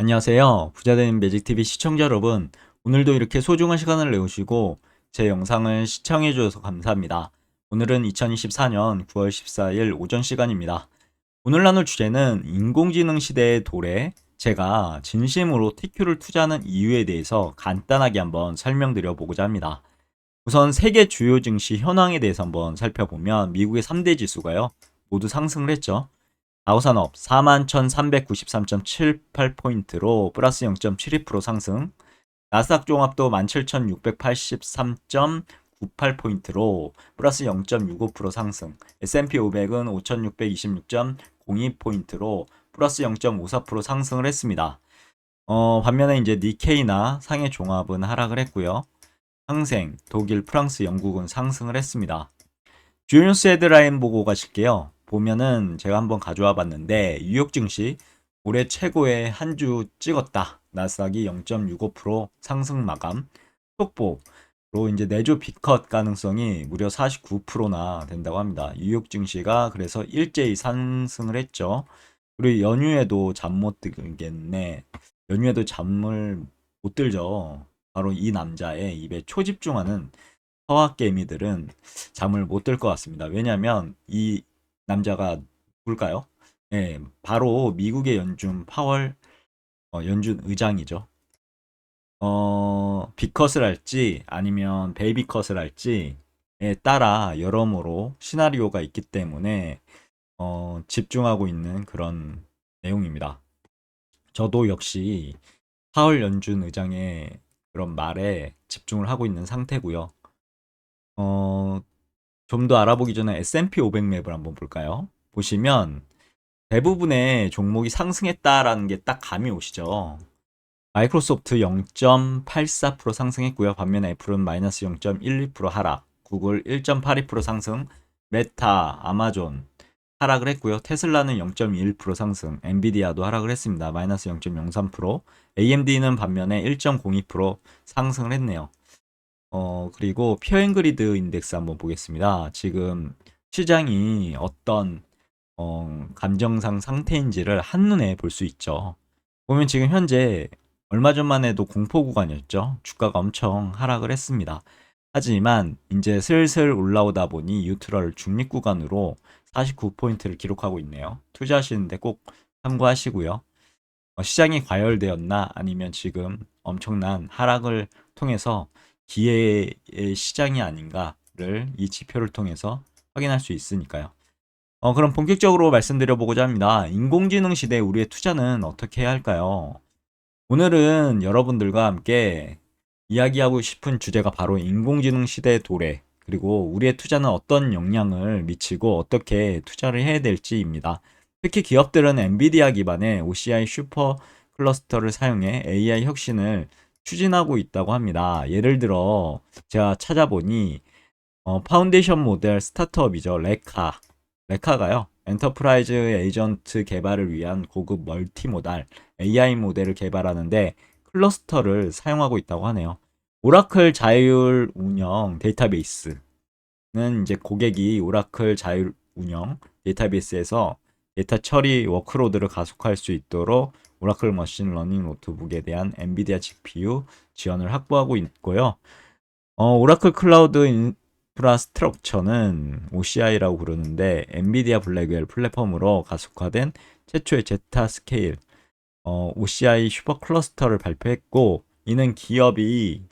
안녕하세요. 부자되는 매직TV 시청자 여러분. 오늘도 이렇게 소중한 시간을 내오시고 제 영상을 시청해 주셔서 감사합니다. 오늘은 2024년 9월 14일 오전 시간입니다. 오늘 나눌 주제는 인공지능 시대의 도래, 제가 진심으로 TQ를 투자하는 이유에 대해서 간단하게 한번 설명드려 보고자 합니다. 우선 세계 주요 증시 현황에 대해서 한번 살펴보면 미국의 3대 지수가요, 모두 상승을 했죠. 다우산업 41,393.78포인트로 플러스 0.72% 상승, 나스닥 종합도 17,683.98포인트로 플러스 0.65% 상승, S&P 500은 5,626.02포인트로 플러스 0.54% 상승을 했습니다. 반면에 이제 니케이나 상해 종합은 하락을 했고요. 항생, 독일, 프랑스, 영국은 상승을 했습니다. 주요 뉴스 헤드라인 보고 가실게요. 보면은 제가 한번 가져와 봤는데 뉴욕 증시 올해 최고의 한 주 찍었다. 나스닥이 0.65% 상승 마감. 속보로 이제 내주 비컷 가능성이 무려 49%나 된다고 합니다. 뉴욕 증시가 그래서 일제히 상승을 했죠. 그리고 연휴에도 잠 못 들겠네. 연휴에도 잠을 못 들죠. 바로 이 남자의 입에 초집중하는 서학개미들은 잠을 못 들 것 같습니다. 왜냐하면 이 남자가 누굴까요? 예, 바로 미국의 연준 파월 연준 의장이죠. 비컷을 할지 아니면 베이비컷을 할지에 따라 여러모로 시나리오가 있기 때문에 집중하고 있는 그런 내용입니다. 저도 역시 파월 연준 의장의 그런 말에 집중을 하고 있는 상태고요. 어, 좀 더 알아보기 전에 S&P 500 맵을 한번 볼까요? 보시면 대부분의 종목이 상승했다라는 게 딱 감이 오시죠. 마이크로소프트 0.84% 상승했고요. 반면에 애플은 마이너스 0.12% 하락, 구글 1.82% 상승, 메타, 아마존 하락을 했고요. 테슬라는 0.21% 상승, 엔비디아도 하락을 했습니다. 마이너스 0.03%, AMD는 반면에 1.02% 상승을 했네요. 그리고 피어앤그리드 인덱스 한번 보겠습니다. 지금 시장이 어떤 감정상 상태인지를 한눈에 볼 수 있죠. 보면 지금 현재 얼마 전만 해도 공포 구간이었죠. 주가가 엄청 하락을 했습니다. 하지만 이제 슬슬 올라오다 보니 뉴트럴 중립 구간으로 49포인트를 기록하고 있네요. 투자하시는데 꼭 참고하시고요. 시장이 과열되었나 아니면 지금 엄청난 하락을 통해서 기회의 시장이 아닌가를 이 지표를 통해서 확인할 수 있으니까요. 그럼 본격적으로 말씀드려 보고자 합니다. 인공지능 시대에 우리의 투자는 어떻게 해야 할까요? 오늘은 여러분들과 함께 이야기하고 싶은 주제가 바로 인공지능 시대의 도래, 그리고 우리의 투자는 어떤 영향을 미치고 어떻게 투자를 해야 될지입니다. 특히 기업들은 엔비디아 기반의 OCI 슈퍼 클러스터를 사용해 AI 혁신을 추진하고 있다고 합니다. 예를 들어 제가 찾아보니 파운데이션 모델 스타트업이죠. 레카가요. 엔터프라이즈 에이전트 개발을 위한 고급 멀티모달 AI 모델을 개발하는데 클러스터를 사용하고 있다고 하네요. 오라클 자율 운영 데이터베이스는 이제 고객이 오라클 자율 운영 데이터베이스에서 데이터 처리 워크로드를 가속화할 수 있도록 오라클 머신 러닝 노트북에 대한 엔비디아 GPU 지원을 확보하고 있고요. 오라클 클라우드 인프라스트럭처는 OCI라고 부르는데 엔비디아 블랙웰 플랫폼으로 가속화된 최초의 제타 스케일 OCI 슈퍼 클러스터를 발표했고, 이는 기업이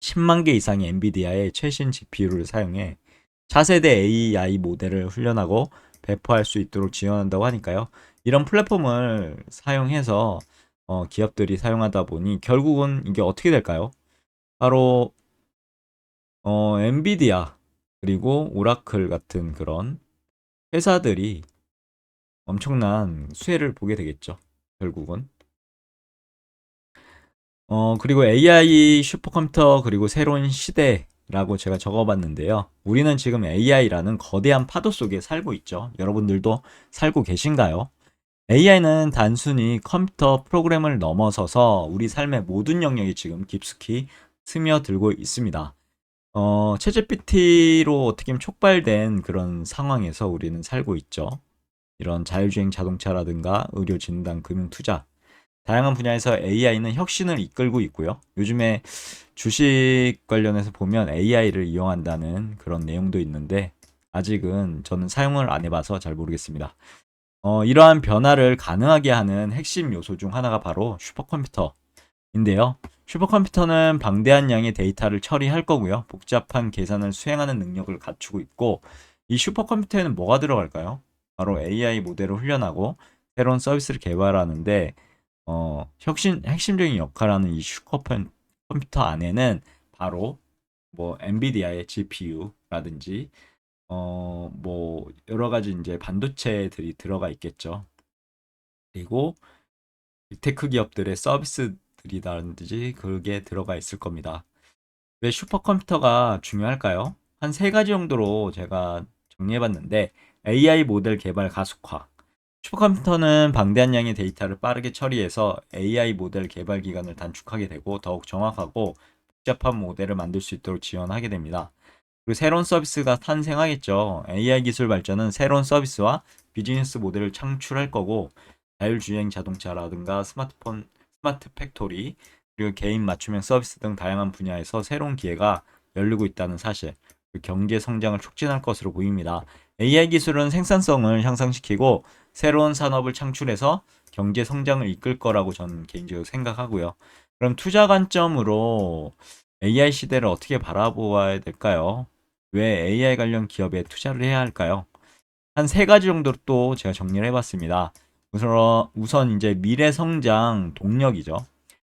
10만 개 이상의 엔비디아의 최신 GPU를 사용해 차세대 AI 모델을 훈련하고 배포할 수 있도록 지원한다고 하니까요. 이런 플랫폼을 사용해서 기업들이 사용하다 보니 결국은 이게 어떻게 될까요? 바로 엔비디아 그리고 오라클 같은 그런 회사들이 엄청난 수혜를 보게 되겠죠. 결국은. 그리고 AI 슈퍼컴퓨터 그리고 새로운 시대라고 제가 적어봤는데요. 우리는 지금 AI라는 거대한 파도 속에 살고 있죠. 여러분들도 살고 계신가요? AI는 단순히 컴퓨터 프로그램을 넘어서서 우리 삶의 모든 영역이 지금 깊숙이 스며들고 있습니다. 챗GPT로 어떻게 보면 촉발된 그런 상황에서 우리는 살고 있죠. 이런 자율주행 자동차라든가 의료 진단, 금융 투자. 다양한 분야에서 AI는 혁신을 이끌고 있고요. 요즘에 주식 관련해서 보면 AI를 이용한다는 그런 내용도 있는데 아직은 저는 사용을 안 해봐서 잘 모르겠습니다. 이러한 변화를 가능하게 하는 핵심 요소 중 하나가 바로 슈퍼컴퓨터인데요. 슈퍼컴퓨터는 방대한 양의 데이터를 처리할 거고요. 복잡한 계산을 수행하는 능력을 갖추고 있고, 이 슈퍼컴퓨터에는 뭐가 들어갈까요? 바로 AI 모델을 훈련하고 새로운 서비스를 개발하는데, 핵심적인 역할을 하는 이 슈퍼컴퓨터 안에는 바로 뭐 엔비디아의 GPU라든지 뭐 여러 가지 이제 반도체들이 들어가 있겠죠. 그리고 테크 기업들의 서비스들이라든지 그게 들어가 있을 겁니다. 왜 슈퍼컴퓨터가 중요할까요? 한 세 가지 정도로 제가 정리해봤는데 AI 모델 개발 가속화. 슈퍼컴퓨터는 방대한 양의 데이터를 빠르게 처리해서 AI 모델 개발 기간을 단축하게 되고 더욱 정확하고 복잡한 모델을 만들 수 있도록 지원하게 됩니다. 그리고 새로운 서비스가 탄생하겠죠. AI 기술 발전은 새로운 서비스와 비즈니스 모델을 창출할 거고 자율주행 자동차라든가 스마트폰, 스마트 팩토리, 그리고 개인 맞춤형 서비스 등 다양한 분야에서 새로운 기회가 열리고 있다는 사실, 경제 성장을 촉진할 것으로 보입니다. AI 기술은 생산성을 향상시키고 새로운 산업을 창출해서 경제 성장을 이끌 거라고 저는 개인적으로 생각하고요. 그럼 투자 관점으로 AI 시대를 어떻게 바라보아야 될까요? 왜 AI 관련 기업에 투자를 해야 할까요? 한 세 가지 정도로 또 제가 정리를 해봤습니다. 우선 이제 미래 성장 동력이죠.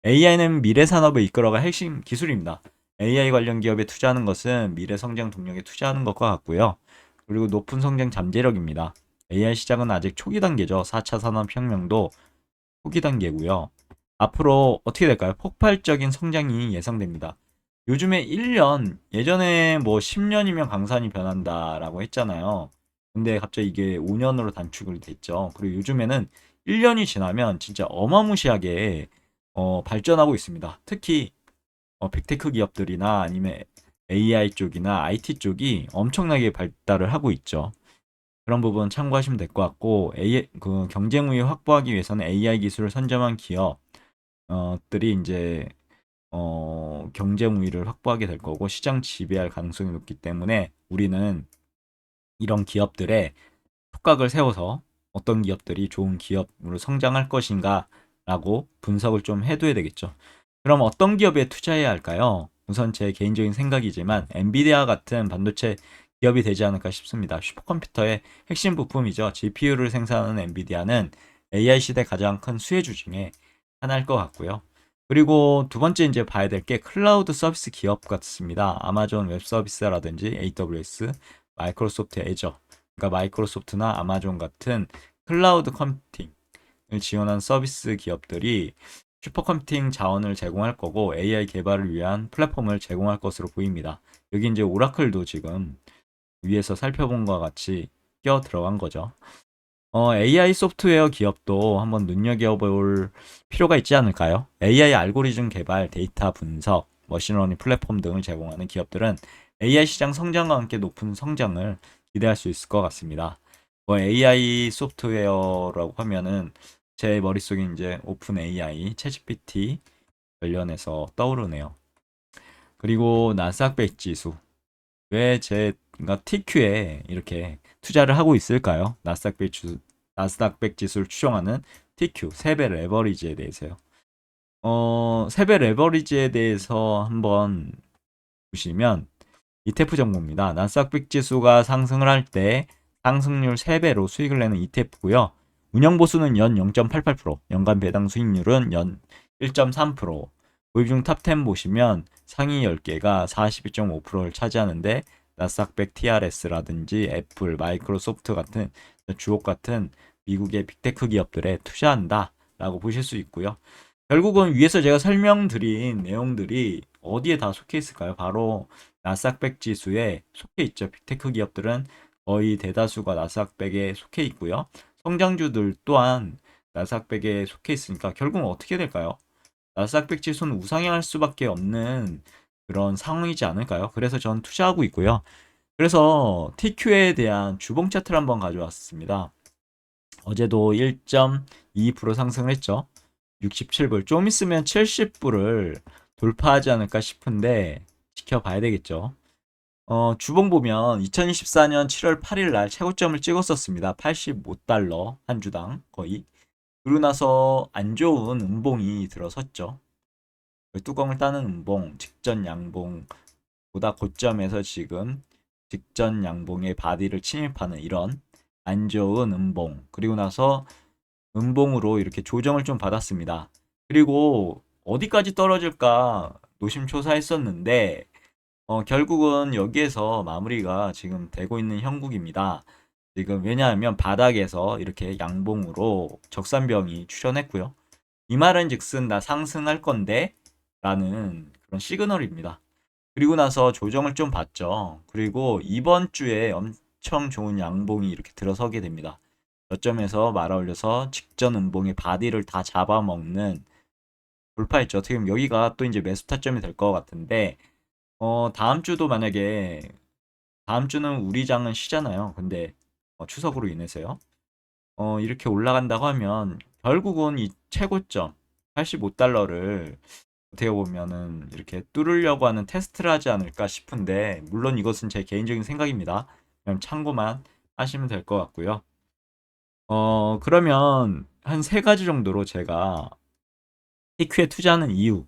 AI는 미래 산업을 이끌어갈 핵심 기술입니다. AI 관련 기업에 투자하는 것은 미래 성장 동력에 투자하는 것과 같고요. 그리고 높은 성장 잠재력입니다. AI 시장은 아직 초기 단계죠. 4차 산업혁명도 초기 단계고요. 앞으로 어떻게 될까요? 폭발적인 성장이 예상됩니다. 요즘에 1년, 예전에 뭐 10년이면 강산이 변한다라고 했잖아요. 근데 갑자기 이게 5년으로 단축을 됐죠. 그리고 요즘에는 1년이 지나면 진짜 어마무시하게 발전하고 있습니다. 특히 빅테크 기업들이나 아니면 AI 쪽이나 IT 쪽이 엄청나게 발달을 하고 있죠. 그런 부분 참고하시면 될 것 같고, 그 경쟁 우위 확보하기 위해서는 AI 기술을 선점한 기업들이 이제 경쟁 우위를 확보하게 될 거고 시장 지배할 가능성이 높기 때문에 우리는 이런 기업들의 촉각을 세워서 어떤 기업들이 좋은 기업으로 성장할 것인가 라고 분석을 좀 해둬야 되겠죠. 그럼 어떤 기업에 투자해야 할까요? 우선 제 개인적인 생각이지만 엔비디아 같은 반도체 기업이 되지 않을까 싶습니다. 슈퍼컴퓨터의 핵심 부품이죠. GPU를 생산하는 엔비디아는 AI 시대 가장 큰 수혜주 중에 하나일 것 같고요. 그리고 두 번째 이제 봐야 될 게 클라우드 서비스 기업 같습니다. 아마존 웹 서비스라든지 AWS, 마이크로소프트 애저, 그러니까 마이크로소프트나 아마존 같은 클라우드 컴퓨팅을 지원한 서비스 기업들이 슈퍼컴퓨팅 자원을 제공할 거고 AI 개발을 위한 플랫폼을 제공할 것으로 보입니다. 여기 이제 오라클도 지금 위에서 살펴본 것과 같이 껴 들어간 거죠. AI 소프트웨어 기업도 한번 눈여겨볼 필요가 있지 않을까요? AI 알고리즘 개발, 데이터 분석, 머신러닝 플랫폼 등을 제공하는 기업들은 AI 시장 성장과 함께 높은 성장을 기대할 수 있을 것 같습니다. AI 소프트웨어라고 하면은 제 머릿속에 이제 오픈 AI, 챗GPT 관련해서 떠오르네요. 그리고 나스닥 지수. 왜 제가 TQ에 이렇게 투자를 하고 있을까요? 나스닥 100 지수를 추종하는 TQ, 세배 레버리지에 대해서요. 세배 레버리지에 대해서 한번 보시면 ETF 정보입니다. 나스닥 100 지수가 상승을 할 때 상승률 3배로 수익을 내는 ETF고요. 운영 보수는 연 0.88%, 연간 배당 수익률은 연 1.3%. 보입 중 탑10 보시면 상위 10개가 42.5%를 차지하는데 나스닥 100 TRS라든지 애플, 마이크로소프트 같은 주옥 같은 미국의 빅테크 기업들에 투자한다라고 보실 수 있고요. 결국은 위에서 제가 설명드린 내용들이 어디에 다 속해 있을까요? 바로 나스닥 100 지수에 속해 있죠. 빅테크 기업들은 거의 대다수가 나스닥 100에 속해 있고요. 성장주들 또한 나스닥 100에 속해 있으니까 결국은 어떻게 될까요? 나스닥 100 지수는 우상향할 수밖에 없는 그런 상황이지 않을까요? 그래서 전 투자하고 있고요. 그래서 TQ에 대한 주봉 차트를 한번 가져왔습니다. 어제도 1.2% 상승을 했죠. 67불. 좀 있으면 70불을 돌파하지 않을까 싶은데 지켜봐야 되겠죠. 주봉 보면 2024년 7월 8일 날 최고점을 찍었었습니다. 85달러 한 주당 거의. 그러고 나서 안 좋은 음봉이 들어섰죠. 뚜껑을 따는 음봉, 직전 양봉보다 고점에서 지금 직전 양봉의 바디를 침입하는 이런 안 좋은 음봉. 그리고 나서 음봉으로 이렇게 조정을 좀 받았습니다. 그리고 어디까지 떨어질까 노심초사했었는데 결국은 여기에서 마무리가 지금 되고 있는 형국입니다. 지금 왜냐하면 바닥에서 이렇게 양봉으로 적산병이 출현했고요. 이 말은 즉슨 나 상승할 건데 라는 그런 시그널입니다. 그리고 나서 조정을 좀 받죠. 그리고 이번 주에 엄청 좋은 양봉이 이렇게 들어서게 됩니다. 저점에서 말아 올려서 직전 음봉의 바디를 다 잡아먹는 돌파했죠. 어떻게 보면 여기가 또 이제 매수 타점이 될 것 같은데 다음 주도 만약에 다음 주는 우리 장은 쉬잖아요. 근데 추석으로 인해서요. 이렇게 올라간다고 하면 결국은 이 최고점 85달러를 어떻게 보면은 이렇게 뚫으려고 하는 테스트를 하지 않을까 싶은데 물론 이것은 제 개인적인 생각입니다. 그냥 참고만 하시면 될 것 같고요. 그러면 한 세 가지 정도로 제가 TQ에 투자하는 이유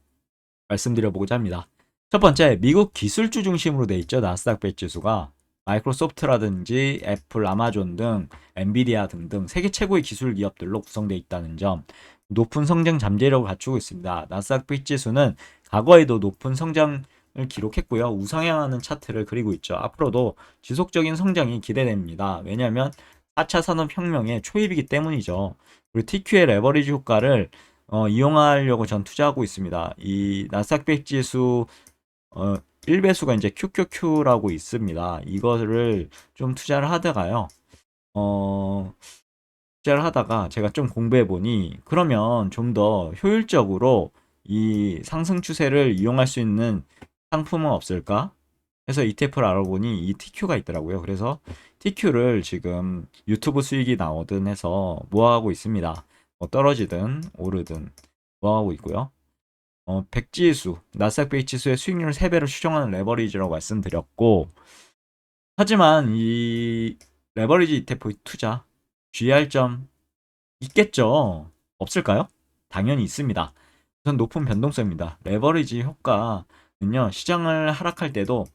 말씀드려보고자 합니다. 첫 번째, 미국 기술주 중심으로 돼 있죠. 나스닥 백 지수가. 마이크로소프트라든지 애플, 아마존 등 엔비디아 등등 세계 최고의 기술 기업들로 구성되어 있다는 점. 높은 성장 잠재력을 갖추고 있습니다. 나스닥 백 지수는 과거에도 높은 성장을 기록했고요. 우상향하는 차트를 그리고 있죠. 앞으로도 지속적인 성장이 기대됩니다. 왜냐하면 4차 산업혁명의 초입이기 때문이죠. 그리고 TQ의 레버리지 효과를 이용하려고 전 투자하고 있습니다. 이 나스닥 100 지수 1배수가 이제 QQQ라고 있습니다. 이거를 좀 투자를 하다가요. 어, 투자를 하다가 제가 좀 공부해 보니 그러면 좀 더 효율적으로 이 상승 추세를 이용할 수 있는 상품은 없을까? 해서 ETF를 알아보니 이 TQ가 있더라고요. 그래서 TQ를 지금 유튜브 수익이 나오든 해서 모아가고 있습니다. 떨어지든 오르든 모아가고 있고요. 백지수, 나스닥 100 지수의 수익률을 3배로 추정하는 레버리지라고 말씀드렸고, 하지만 이 레버리지 ETF 투자 주의할 점 있겠죠? 없을까요? 당연히 있습니다. 우선 높은 변동성입니다. 레버리지 효과는요, 시장을 하락할 때도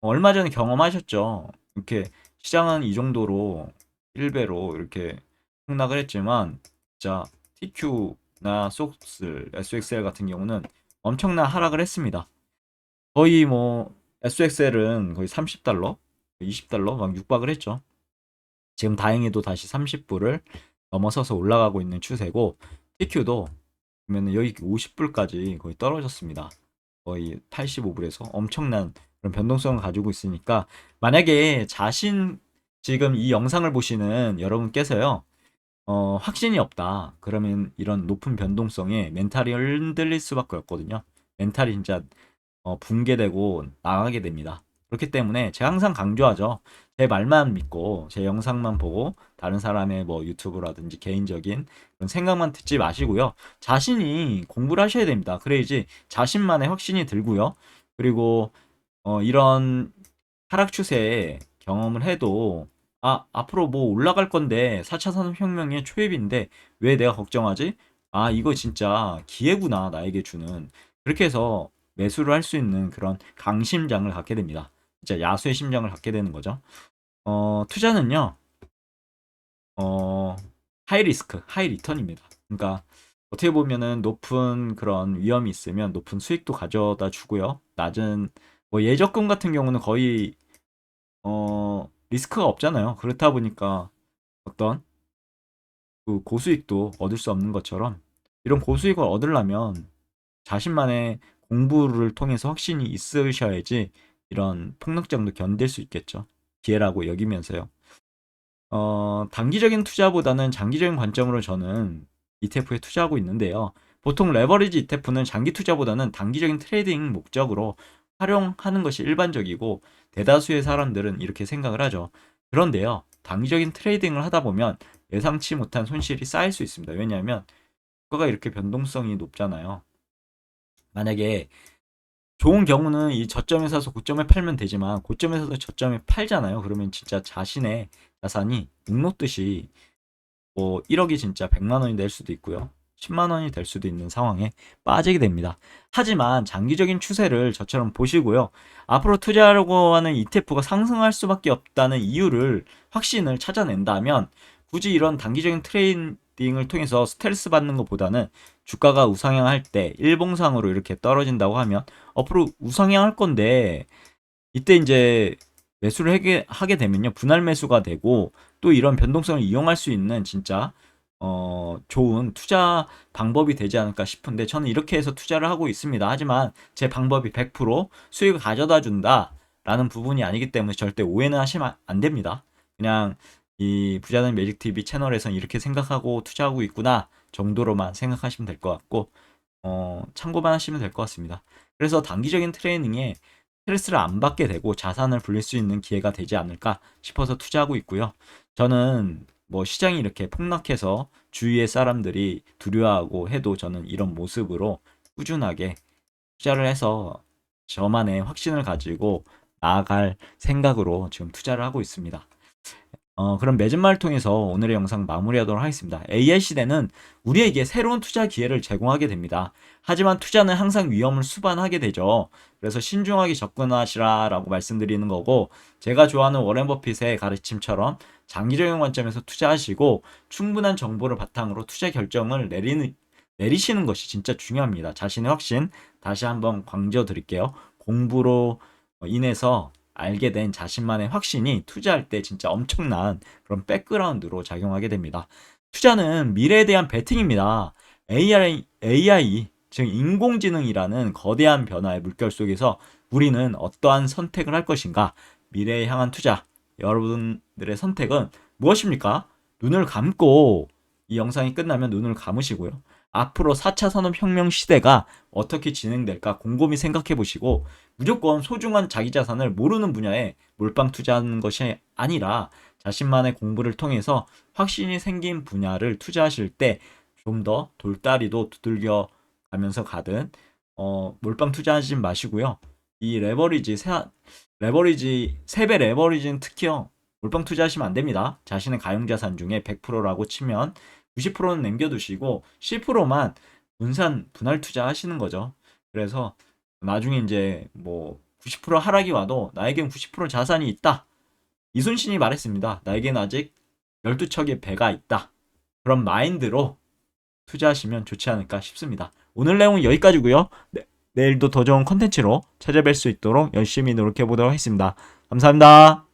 얼마 전에 경험하셨죠? 이렇게 시장은 이 정도로 1배로 이렇게 폭락을 했지만, 진짜 TQ나 속스, SXL 같은 경우는 엄청난 하락을 했습니다. 거의 뭐 SXL은 거의 30달러, 20달러 막 육박을 했죠. 지금 다행히도 다시 30불을 넘어서서 올라가고 있는 추세고 TQ도 보면은 여기 50불까지 거의 떨어졌습니다. 거의 85불에서 엄청난 그런 변동성을 가지고 있으니까 만약에 지금 이 영상을 보시는 여러분께서요 확신이 없다 그러면 이런 높은 변동성에 멘탈이 흔들릴 수밖에 없거든요. 멘탈이 진짜 붕괴되고 나가게 됩니다. 그렇기 때문에 제가 항상 강조하죠. 제 말만 믿고 제 영상만 보고 다른 사람의 뭐 유튜브라든지 개인적인 그런 생각만 듣지 마시고요. 자신이 공부를 하셔야 됩니다. 그래야지 자신만의 확신이 들고요. 그리고 이런 하락 추세에 경험을 해도 앞으로 뭐 올라갈 건데 4차 산업혁명의 초입인데 왜 내가 걱정하지? 이거 진짜 기회구나 나에게 주는. 그렇게 해서 매수를 할 수 있는 그런 강심장을 갖게 됩니다. 진짜 야수의 심장을 갖게 되는 거죠. 투자는요, 어, 하이 리스크, 하이 리턴입니다. 그러니까 어떻게 보면은 높은 그런 위험이 있으면 높은 수익도 가져다 주고요. 낮은 뭐 예적금 같은 경우는 거의 리스크가 없잖아요. 그렇다 보니까 어떤 그 고수익도 얻을 수 없는 것처럼 이런 고수익을 얻으려면 자신만의 공부를 통해서 확신이 있으셔야지 이런 폭락장도 견딜 수 있겠죠. 기회라고 여기면서요. 단기적인 투자보다는 장기적인 관점으로 저는 ETF에 투자하고 있는데요. 보통 레버리지 ETF는 장기 투자보다는 단기적인 트레이딩 목적으로 활용하는 것이 일반적이고 대다수의 사람들은 이렇게 생각을 하죠. 그런데요. 단기적인 트레이딩을 하다 보면 예상치 못한 손실이 쌓일 수 있습니다. 왜냐하면 주가가 이렇게 변동성이 높잖아요. 만약에 좋은 경우는 이 저점에 사서 고점에 팔면 되지만 고점에 사서 저점에 팔잖아요. 그러면 진짜 자신의 자산이 묵 놓듯이 뭐 1억이 진짜 100만 원이 될 수도 있고요. 10만 원이 될 수도 있는 상황에 빠지게 됩니다. 하지만 장기적인 추세를 저처럼 보시고요. 앞으로 투자하려고 하는 ETF가 상승할 수밖에 없다는 이유를 확신을 찾아낸다면 굳이 이런 단기적인 트레이딩을 통해서 스트레스 받는 것보다는 주가가 우상향할 때 일봉상으로 이렇게 떨어진다고 하면 앞으로 우상향할 건데 이때 이제 매수를 하게 되면요. 분할 매수가 되고 또 이런 변동성을 이용할 수 있는 진짜 좋은 투자 방법이 되지 않을까 싶은데 저는 이렇게 해서 투자를 하고 있습니다. 하지만 제 방법이 100% 수익을 가져다 준다라는 부분이 아니기 때문에 절대 오해는 하시면 안 됩니다. 그냥 이 부자는 매직TV 채널에서는 이렇게 생각하고 투자하고 있구나 정도로만 생각하시면 될 것 같고 참고만 하시면 될 것 같습니다. 그래서 단기적인 트레이닝에 스트레스를 안 받게 되고 자산을 불릴 수 있는 기회가 되지 않을까 싶어서 투자하고 있고요. 저는 뭐 시장이 이렇게 폭락해서 주위의 사람들이 두려워하고 해도 저는 이런 모습으로 꾸준하게 투자를 해서 저만의 확신을 가지고 나아갈 생각으로 지금 투자를 하고 있습니다. 그럼 맺은말을 통해서 오늘의 영상 마무리하도록 하겠습니다. AI 시대는 우리에게 새로운 투자 기회를 제공하게 됩니다. 하지만 투자는 항상 위험을 수반하게 되죠. 그래서 신중하게 접근하시라라고 말씀드리는 거고, 제가 좋아하는 워렌 버핏의 가르침처럼 장기적인 관점에서 투자하시고 충분한 정보를 바탕으로 투자 결정을 내리시는 것이 진짜 중요합니다. 자신의 확신 다시 한번 강조드릴게요. 공부로 인해서 알게 된 자신만의 확신이 투자할 때 진짜 엄청난 그런 백그라운드로 작용하게 됩니다. 투자는 미래에 대한 베팅입니다. AI, 즉 인공지능이라는 거대한 변화의 물결 속에서 우리는 어떠한 선택을 할 것인가? 미래에 향한 투자. 여러분들의 선택은 무엇입니까? 눈을 감고 이 영상이 끝나면 눈을 감으시고요. 앞으로 4차 산업혁명 시대가 어떻게 진행될까 곰곰이 생각해 보시고 무조건 소중한 자기 자산을 모르는 분야에 몰빵 투자하는 것이 아니라 자신만의 공부를 통해서 확신이 생긴 분야를 투자하실 때 좀 더 돌다리도 두들겨 가면서 가든 몰빵 투자하지 마시고요. 이 레버리지 세배 레버리지는 특히요. 몰빵 투자하시면 안 됩니다. 자신의 가용자산 중에 100%라고 치면 90%는 남겨두시고 10%만 분할 투자하시는 거죠. 그래서 나중에 이제 뭐 90% 하락이 와도 나에겐 90% 자산이 있다. 이순신이 말했습니다. 나에겐 아직 12척의 배가 있다. 그런 마인드로 투자하시면 좋지 않을까 싶습니다. 오늘 내용은 여기까지고요. 네, 내일도 더 좋은 컨텐츠로 찾아뵐 수 있도록 열심히 노력해 보도록 하겠습니다. 감사합니다.